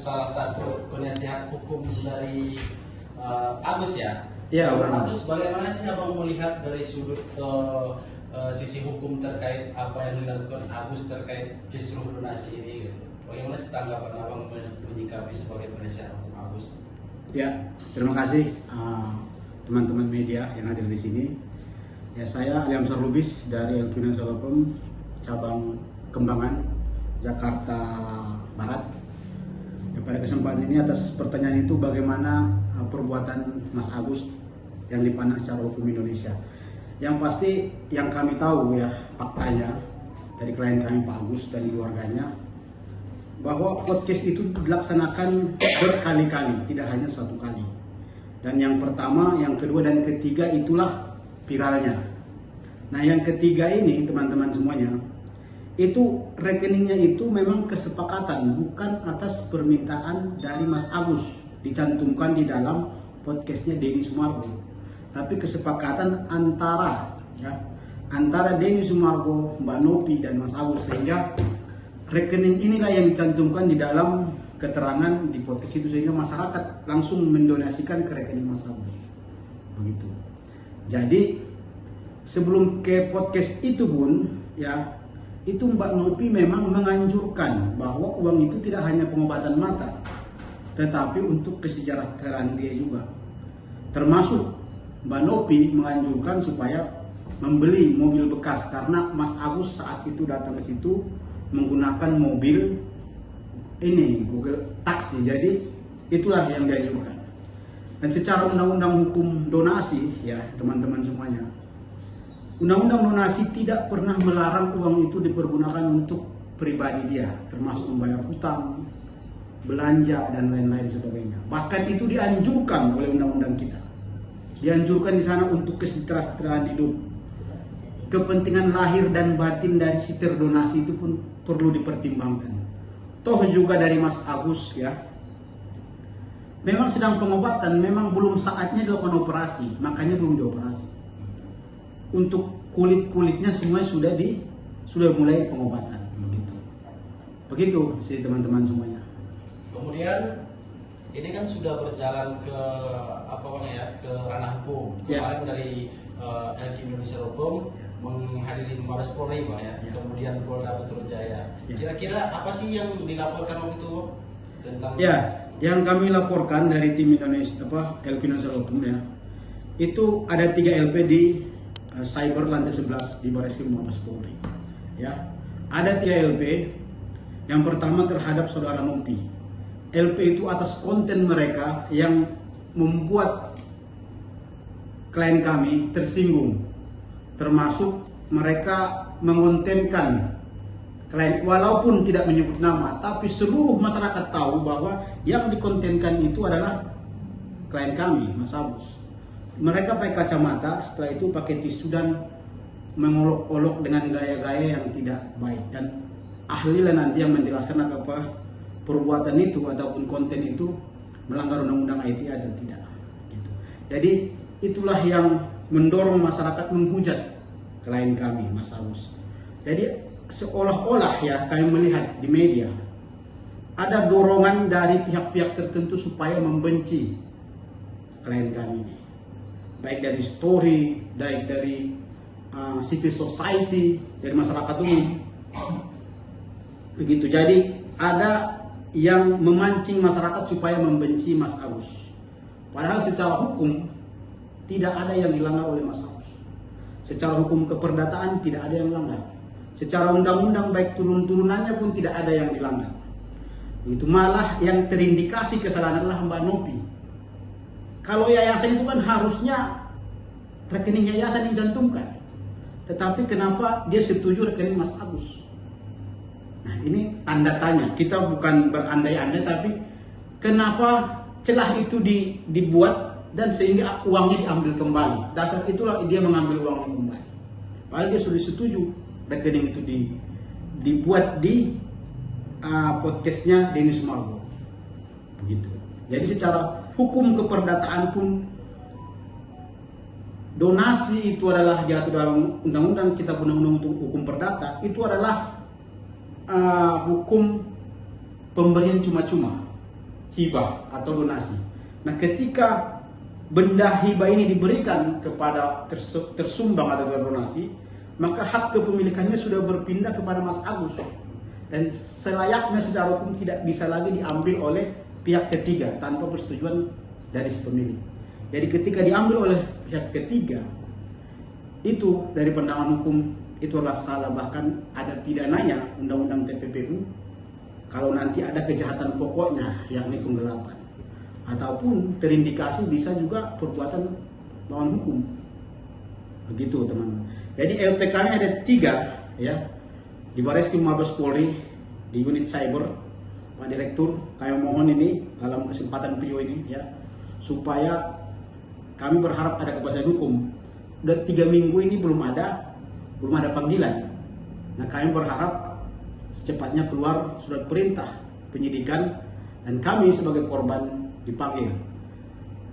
salah satu penasihat hukum dari Agus ya. Iya, Agus, bagaimana sih abang melihat dari sudut sisi hukum terkait apa yang dilakukan Agus terkait kisruh donasi ini? Bagaimana sih tanggapan abang menyikapi sebagai penasihat hukum Agus? Ya, terima kasih teman-teman media yang hadir di sini. Ya, saya Ali Amsar Lubis dari LQ Nasional Hukum cabang Kembangan, Jakarta Barat. Ya, pada kesempatan ini atas pertanyaan itu bagaimana perbuatan Mas Agus yang dipandang secara hukum Indonesia. Yang pasti yang kami tahu ya faktanya dari klien kami Pak Agus dan keluarganya bahwa podcast itu dilaksanakan berkali-kali, tidak hanya satu kali. Dan yang pertama, yang kedua, dan ketiga itulah viralnya. Nah, yang ketiga ini teman-teman semuanya, itu rekeningnya itu memang kesepakatan, bukan atas permintaan dari Mas Agus, dicantumkan di dalam podcastnya Denny Sumargo. Tapi kesepakatan antara Denny Sumargo, Mbak Nopi dan Mas Agus, sehingga rekening inilah yang dicantumkan di dalam keterangan di podcast itu, sehingga masyarakat langsung mendonasikan ke rekening Mas Agus. Begitu. Jadi sebelum ke podcast itu pun ya, itu Mbak Nopi memang menganjurkan bahwa uang itu tidak hanya pengobatan mata, tetapi untuk kesejahteraan dia juga. Termasuk Mbak Nopi menganjurkan supaya membeli mobil bekas, karena Mas Agus saat itu datang ke situ menggunakan mobil ini Google taksi. Jadi itulah yang dianjurkan. Dan secara undang-undang hukum donasi ya teman-teman semuanya, undang-undang donasi tidak pernah melarang uang itu dipergunakan untuk pribadi dia, termasuk membayar hutang, belanja dan lain-lain sebagainya. Bahkan itu dianjurkan oleh undang-undang kita. Dianjurkan di sana untuk kesejahteraan hidup. Kepentingan lahir dan batin dari si terdonasi itu pun perlu dipertimbangkan. Toh juga dari Mas Agus ya, memang sedang pengobatan, memang belum saatnya dilakukan operasi, makanya belum dioperasi. Untuk kulit-kulitnya semuanya sudah mulai pengobatan, begitu sih teman-teman semuanya. Kemudian ini kan sudah berjalan ke ke ranah hukum. Kemarin dari LQ Indonesia Hukum menghadiri Mabes Polri Pak ya, kemudian Polda Metro Jaya. Kira-kira apa sih yang dilaporkan waktu itu tentang? Ya, yang kami laporkan dari tim Indonesia LQ Indonesia Hukum ya, itu ada 3 LP di Cyber lantai 11 di Barreskrim Mabes Polri. Ya, ada 3 LP. Yang pertama terhadap saudara Nopi. LP itu atas konten mereka yang membuat klien kami tersinggung, termasuk mereka mengontenkan klien walaupun tidak menyebut nama, tapi seluruh masyarakat tahu bahwa yang dikontenkan itu adalah klien kami, Mas Agus. Mereka pakai kacamata, setelah itu pakai tisu dan mengolok-olok dengan gaya-gaya yang tidak baik, dan ahli lah nanti yang menjelaskan apa perbuatan itu ataupun konten itu melanggar undang-undang IT atau tidak gitu. Jadi itulah yang mendorong masyarakat menghujat klien kami, Mas Agus. Jadi seolah-olah ya kami melihat di media ada dorongan dari pihak-pihak tertentu supaya membenci klien kami ini, baik dari story, baik dari civil society, dari masyarakat umum. Begitu. Jadi ada yang memancing masyarakat supaya membenci Mas Agus. Padahal secara hukum tidak ada yang dilanggar oleh Mas Agus. Secara hukum keperdataan tidak ada yang dilanggar. Secara undang-undang baik turun-turunannya pun tidak ada yang dilanggar. Itu malah yang terindikasi kesalahan adalah Mbak Nopi. Kalau yayasan itu kan harusnya rekening yayasan dicantumkan. Tetapi kenapa dia setuju rekening Mas Agus? Nah, ini tanda tanya. Kita bukan berandai-andai, tapi kenapa celah itu dibuat dan sehingga uangnya diambil kembali. Dasar itulah dia mengambil uangnya kembali. Padahal dia sudah setuju rekening itu dibuat di podcastnya Denny Sumargo. Begitu. Jadi secara hukum keperdataan pun donasi itu adalah diatur dalam undang-undang kita, undang-undang hukum perdata itu adalah hukum pemberian cuma-cuma. hibah atau donasi. Nah, ketika benda hibah ini diberikan kepada tersumbang atau terdonasi, maka hak kepemilikannya sudah berpindah kepada Mas Agus, dan selayaknya secara hukum tidak bisa lagi diambil oleh pihak ketiga tanpa persetujuan dari si pemilik. Jadi ketika diambil oleh pihak ketiga, itu dari pandangan hukum itu adalah salah, bahkan ada pidananya Undang-Undang TPPU kalau nanti ada kejahatan pokoknya yakni penggelapan, ataupun terindikasi bisa juga perbuatan melawan hukum. Begitu teman-teman. Jadi LPK nya ada 3 ya, di Bareskrim Mabes Polri, di unit cyber. Pak Direktur, kami mohon ini dalam kesempatan video ini ya, supaya kami berharap ada kepastian hukum. Udah 3 minggu ini belum ada panggilan. Nah, kami berharap secepatnya keluar surat perintah penyidikan dan kami sebagai korban dipanggil.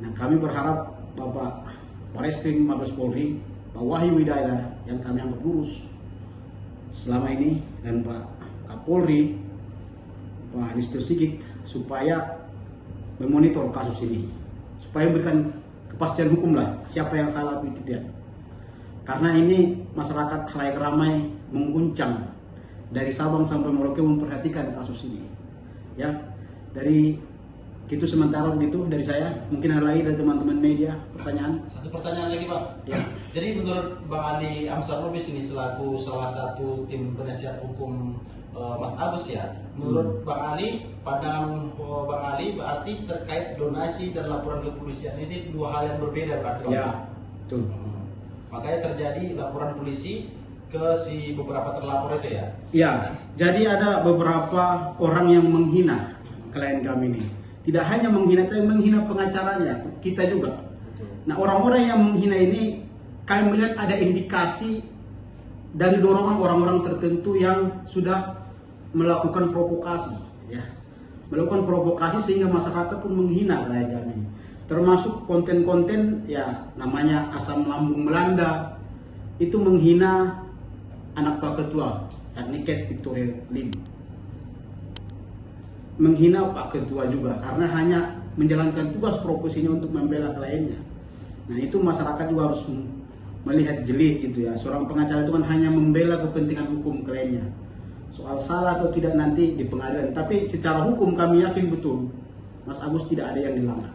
Nah, kami berharap Bapak Bareskrim Mabes Polri, Pak Wahyu Widayah yang kami anggap lurus selama ini, dan Pak Kapolri, Pak Listio Sigit, supaya memonitor kasus ini, supaya memberikan kepastian hukum lah siapa yang salah atau tidak. Karena ini masyarakat khalayak ramai mengguncang dari Sabang sampai Merauke memperhatikan kasus ini. Ya, dari itu sementara begitu dari saya. Mungkin ada lagi dari teman-teman media pertanyaan. Satu pertanyaan lagi, Bang. Ya. Jadi menurut Bang Ali Amsar Lubis ini selaku salah satu tim penasihat hukum Mas Agus ya, menurut Bang Ali, pandangan Bang Ali berarti terkait donasi dan laporan kepolisian ini 2 hal yang berbeda berarti, Bang? Ya, betul. Makanya terjadi laporan polisi ke si beberapa terlapor itu ya? Ya, jadi ada beberapa orang yang menghina klien kami ini. Tidak hanya menghina, tapi menghina pengacaranya, kita juga. Nah, orang-orang yang menghina ini, kami melihat ada indikasi dari dorongan orang-orang tertentu yang sudah melakukan provokasi, ya, melakukan provokasi sehingga masyarakat pun menghina klien kami. Termasuk konten-konten, ya, namanya asam lambung melanda, itu menghina anak Pak Ketua, yakni Kate Victoria Lim. Menghina Pak Ketua juga karena hanya menjalankan tugas profesinya untuk membela kliennya. Nah, itu masyarakat juga harus melihat jeli gitu ya. Seorang pengacara itu kan hanya membela kepentingan hukum kliennya. Soal salah atau tidak nanti di pengadilan. Tapi secara hukum kami yakin betul Mas Agus tidak ada yang dilanggar.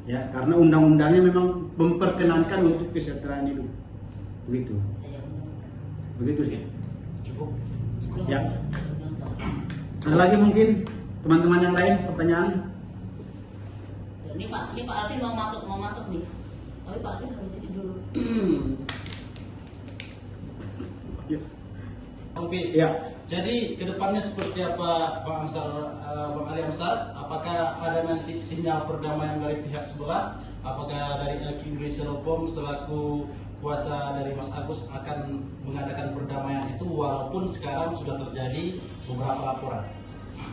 Ya, karena undang-undangnya memang memperkenankan untuk kesejahteraan hidup. Begitu. Begitu sih. Cukup. Ya. Ada lagi mungkin teman-teman yang lain pertanyaan? Ini Pak Alvin mau masuk nih. Tapi Pak Alvin harus itu dulu. Yuk. Lubis. Ya. Jadi kedepannya seperti apa Bang Ali Amsar? Apakah ada nanti sinyal perdamaian dari pihak sebelah? Apakah dari LQ Indonesia Lopom selaku kuasa dari Mas Agus akan mengadakan perdamaian itu walaupun sekarang sudah terjadi beberapa laporan?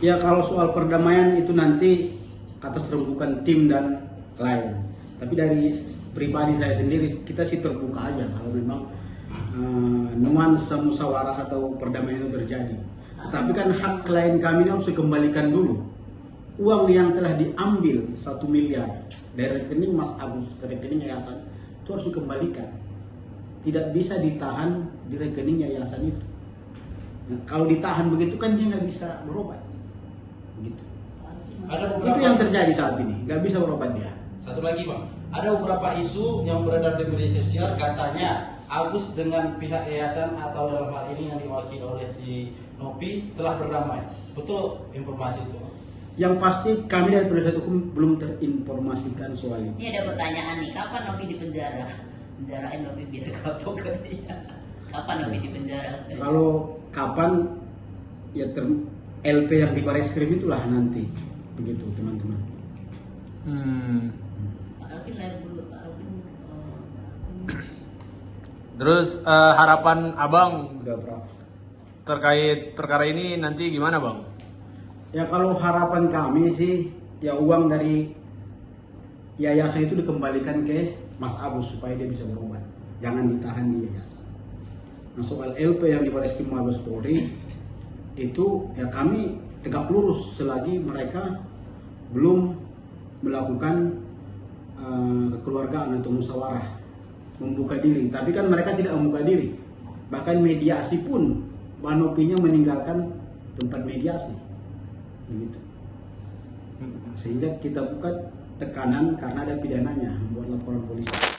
Ya, kalau soal perdamaian itu nanti atas rembukan tim dan klien. Tapi dari pribadi saya sendiri, kita sih terbuka aja kalau memang nuansa musyawarah atau perdamaian itu terjadi. Tetapi kan hak klien kami ini harus dikembalikan dulu. Uang yang telah diambil 1 miliar dari rekening Mas Agus ke rekening yayasan itu harus dikembalikan. Tidak bisa ditahan di rekening yayasan itu. Nah, kalau ditahan begitu kan dia nggak bisa berobat. Begitu. Ada beberapa Itu yang terjadi saat ini, nggak bisa berobat dia. Satu lagi Bang, ada beberapa isu yang beredar di media sosial katanya Agus dengan pihak yayasan atau dalam hal ini yang diwakili oleh si Nopi telah berdamai. Betul informasi itu? Yang pasti kami dari penasihat hukum belum terinformasikan soal ini. Ini ada pertanyaan nih, kapan Novi di penjara? Penjarain Novi biar kapok kan dia. Kapan Novi di penjara? Kalau kapan ya LP yang di Bareskrim itulah nanti. Begitu teman-teman. Pak Alvin live dulu, Pak Alvin. Terus harapan abang Udah berapa? terkait perkara ini nanti gimana bang? Ya kalau harapan kami sih ya uang dari yayasan itu dikembalikan ke Mas Agus supaya dia bisa berobat. Jangan ditahan di yayasan. Nah soal LP yang di Bareskrim Mabes Polri itu ya kami tegak lurus selagi mereka belum melakukan kekeluargaan atau musyawarah membuka diri, tapi kan mereka tidak membuka diri, bahkan mediasi pun Banopinya meninggalkan tempat mediasi begitu, sehingga kita buka tekanan karena ada pidananya membuat laporan polisi.